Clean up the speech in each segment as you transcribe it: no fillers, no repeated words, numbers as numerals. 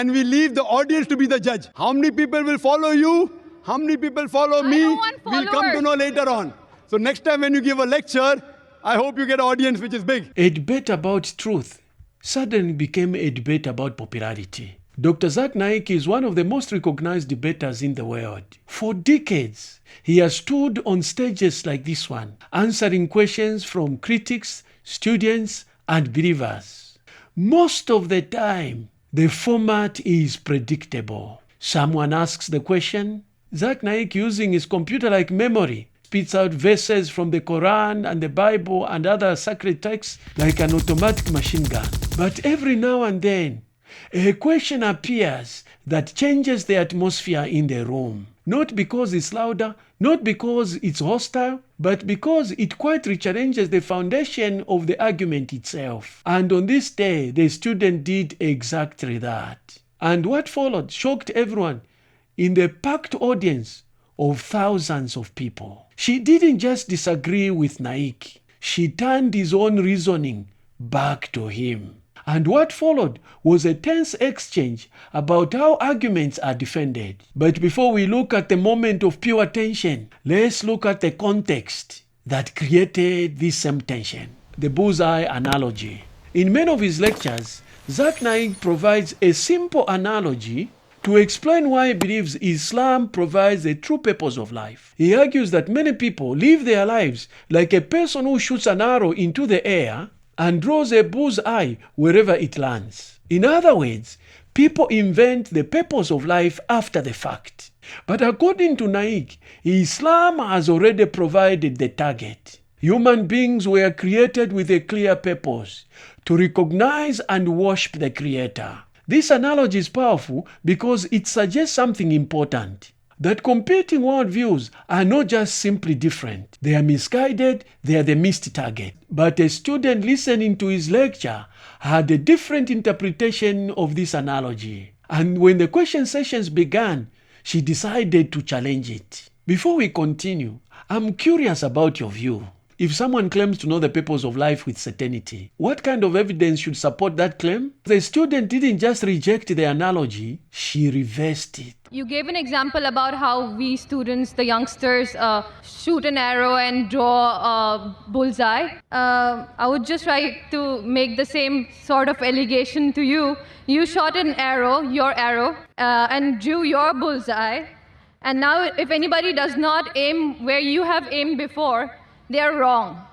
And we leave the audience to be the judge. How many people will follow you? How many people follow me? We'll come to know later on. So next time when you give a lecture, I hope you get an audience which is big. A debate about truth suddenly became a debate about popularity. Dr. Zakir Naik is one of the most recognized debaters in the world. For decades, he has stood on stages like this one, answering questions from critics, students, and believers. Most of the time, the format is predictable. Someone asks the question, Zakir Naik, using his computer-like memory, spits out verses from the Quran and the Bible and other sacred texts like an automatic machine gun. But every now and then, a question appears that changes the atmosphere in the room. Not because it's louder, not because it's hostile, but because it quietly challenges the foundation of the argument itself. And on this day, the student did exactly that. And what followed shocked everyone in the packed audience of thousands of people. She didn't just disagree with Naik. She turned his own reasoning back to him. And what followed was a tense exchange about how arguments are defended. But before we look at the moment of pure tension, let's look at the context that created this same tension. The Bullseye analogy. In many of his lectures, Zakir Naik provides a simple analogy to explain why he believes Islam provides the true purpose of life. He argues that many people live their lives like a person who shoots an arrow into the air and draws a bullseye wherever it lands. In other words, people invent the purpose of life after the fact. But according to Naik, Islam has already provided the target. Human beings were created with a clear purpose, to recognize and worship the Creator. This analogy is powerful because it suggests something important. That competing worldviews are not just simply different. They are misguided, they are the missed target. But a student listening to his lecture had a different interpretation of this analogy. And when the question sessions began, she decided to challenge it. Before we continue, I'm curious about your view. If someone claims to know the purpose of life with certainty, what kind of evidence should support that claim? The student didn't just reject the analogy, she reversed it. You gave an example about how we students, the youngsters, shoot an arrow and draw a bullseye. I would just try to make the same sort of allegation to you. You shot an arrow, your arrow, and drew your bullseye. And now if anybody does not aim where you have aimed before, they are wrong.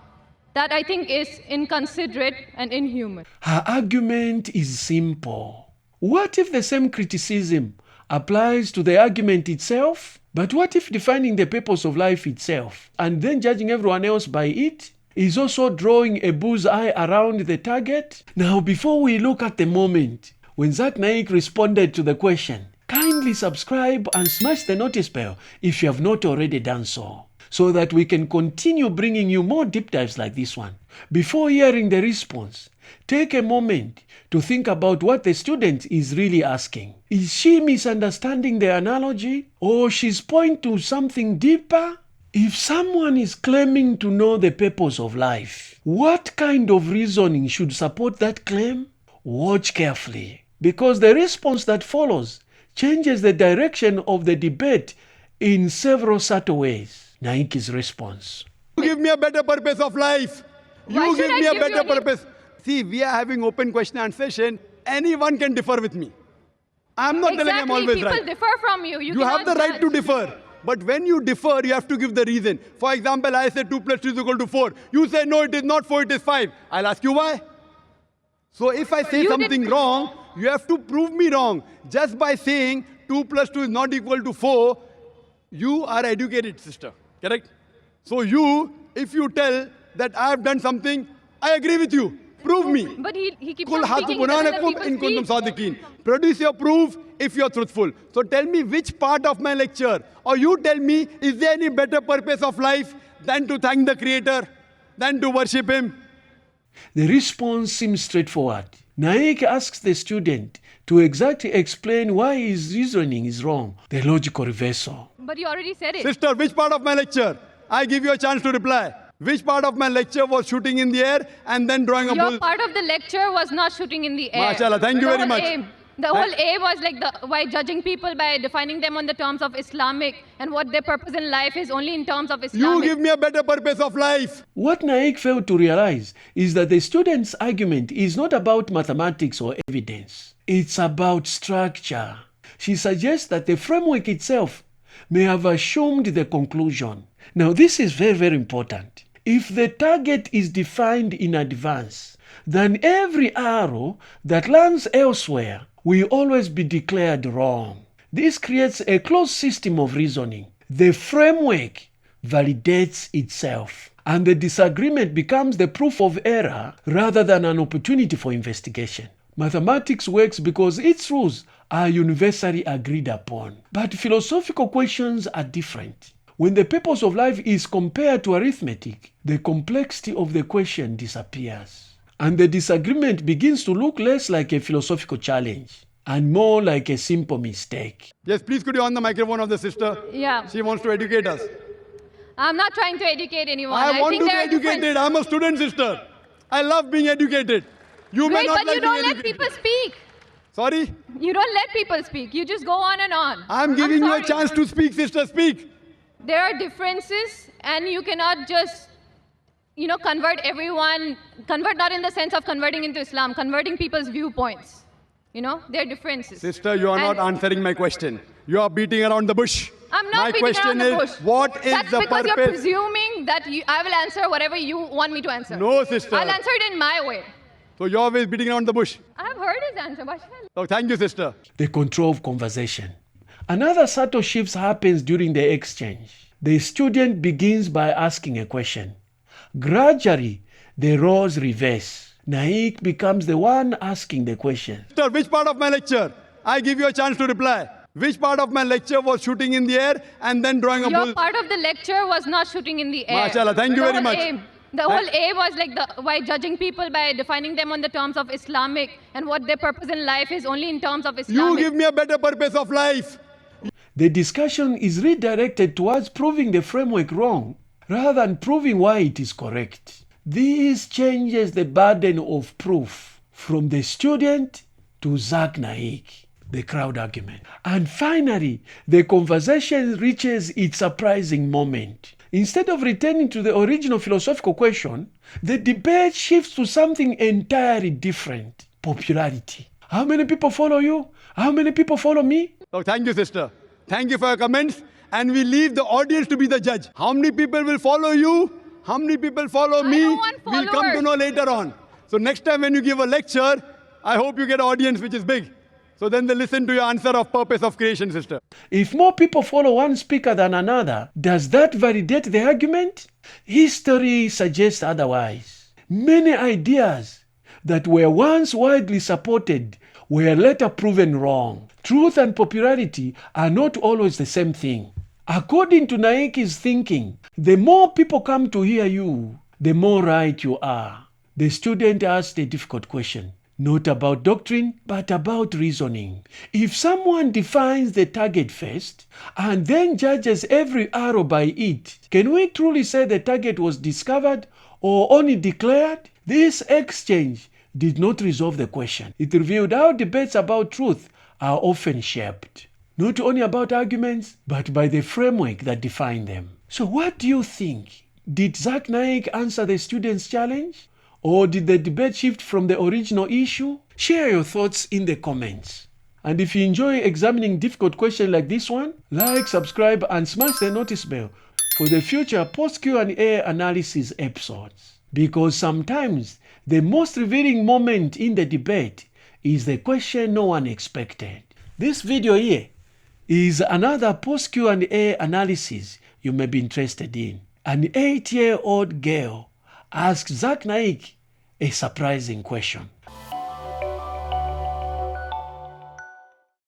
That, I think, is inconsiderate and inhuman. Her argument is simple. What if the same criticism applies to the argument itself? But what if defining the purpose of life itself and then judging everyone else by it is also drawing a bullseye around the target? Now, before we look at the moment when Zakir Naik responded to the question, kindly subscribe and smash the notice bell if you have not already done so that we can continue bringing you more deep dives like this one. Before hearing the response, take a moment to think about what the student is really asking. Is she misunderstanding the analogy, or she's pointing to something deeper? If someone is claiming to know the purpose of life, what kind of reasoning should support that claim? Watch carefully, because the response that follows changes the direction of the debate in several subtle ways. Naik's response. You give me a better purpose of life. You give me a better purpose. See, we are having open question and session. Anyone can differ with me. I'm not telling I'm always right. People differ from you. You have the right to differ. But when you differ, you have to give the reason. For example, I say 2 plus 2 is equal to 4. You say, no, it is not 4, it is 5. I'll ask you why. So if I say something wrong, you have to prove me wrong. Just by saying 2 plus 2 is not equal to 4, you are educated, sister. Correct? So if you tell that I have done something, I agree with you. Prove me. But he keeps on speaking. Produce your proof if you are truthful. So tell me which part of my lecture, or you tell me, is there any better purpose of life than to thank the Creator, than to worship Him? The response seems straightforward. Naik asks the student to exactly explain why his reasoning is wrong, the logical reversal. But you already said it. Sister, which part of my lecture? I give you a chance to reply. Which part of my lecture was shooting in the air and then drawing a bull? Your part of the lecture was not shooting in the air. MashaAllah, thank you very much. The whole aim was like by judging people by defining them on the terms of Islamic and what their purpose in life is only in terms of You Islamic. give me a better purpose of life. What Naik failed to realize is that the student's argument is not about mathematics or evidence. It's about structure. She suggests that the framework itself may have assumed the conclusion. Now, this is very, very important. If the target is defined in advance, then every arrow that lands elsewhere will always be declared wrong. This creates a closed system of reasoning. The framework validates itself, and the disagreement becomes the proof of error rather than an opportunity for investigation. Mathematics works because its rules are universally agreed upon. But philosophical questions are different. When the purpose of life is compared to arithmetic, the complexity of the question disappears, and the disagreement begins to look less like a philosophical challenge and more like a simple mistake. Yes, please could you on the microphone of the sister? Yeah. She wants to educate us. I'm not trying to educate anyone. I want think to be there are educated. different- I'm a student, sister. I love being educated. You may Wait, not but like you don't being let educated. people speak. Sorry? You don't let people speak. You just go on and on. I'm giving you a sorry. chance to speak, sister. Speak. There are differences, and you cannot just, convert not in the sense of converting into Islam, converting people's viewpoints. There are differences. Sister, you are not And answering my question. You are beating around the bush. I'm not My beating question around the is, bush. what is That's the because you're purpose? presuming that I will answer whatever you want me to answer. No, sister. I'll answer it in my way. So you're always beating around the bush. I've heard his answer. Why should I? So thank you, sister. The control of conversation. Another subtle shift happens during the exchange. The student begins by asking a question. Gradually, the roles reverse. Naik becomes the one asking the question. Sister, which part of my lecture? I give you a chance to reply. Which part of my lecture was shooting in the air and then drawing a Your bull? part of the lecture was not shooting in the air. Mashallah, thank you The very whole much. The whole aim was like by judging people by defining them on the terms of Islamic and what their purpose in life is only in terms of You Islamic. give me a better purpose of life. The discussion is redirected towards proving the framework wrong rather than proving why it is correct. This changes the burden of proof from the student to Zakir Naik, the crowd argument. And finally, the conversation reaches its surprising moment. Instead of returning to the original philosophical question, the debate shifts to something entirely different: popularity. How many people follow you? How many people follow me? So thank you, sister. Thank you for your comments. And we leave the audience to be the judge. How many people will follow you? How many people follow me? don't want We'll come to followers. know later on. So next time when you give a lecture, I hope you get an audience which is big. So then they listen to your answer of purpose of creation, sister. If more people follow one speaker than another, does that validate the argument? History suggests otherwise. Many ideas that were once widely supported were later proven wrong. Truth and popularity are not always the same thing. According to Naik's thinking, the more people come to hear you, the more right you are. The student asked a difficult question. Not about doctrine, but about reasoning. If someone defines the target first and then judges every arrow by it, can we truly say the target was discovered or only declared? This exchange did not resolve the question. It revealed how debates about truth are often shaped, not only about arguments, but by the framework that define them. So what do you think? Did Zakir Naik answer the student's challenge? Or did the debate shift from the original issue? Share your thoughts in the comments. And if you enjoy examining difficult questions like this one, like, subscribe, and smash the notice bell for the future post Q&A analysis episodes. Because sometimes the most revealing moment in the debate is the question no one expected. This video here is another post Q&A analysis you may be interested in. An 8-year-old girl asked Zakir Naik a surprising question.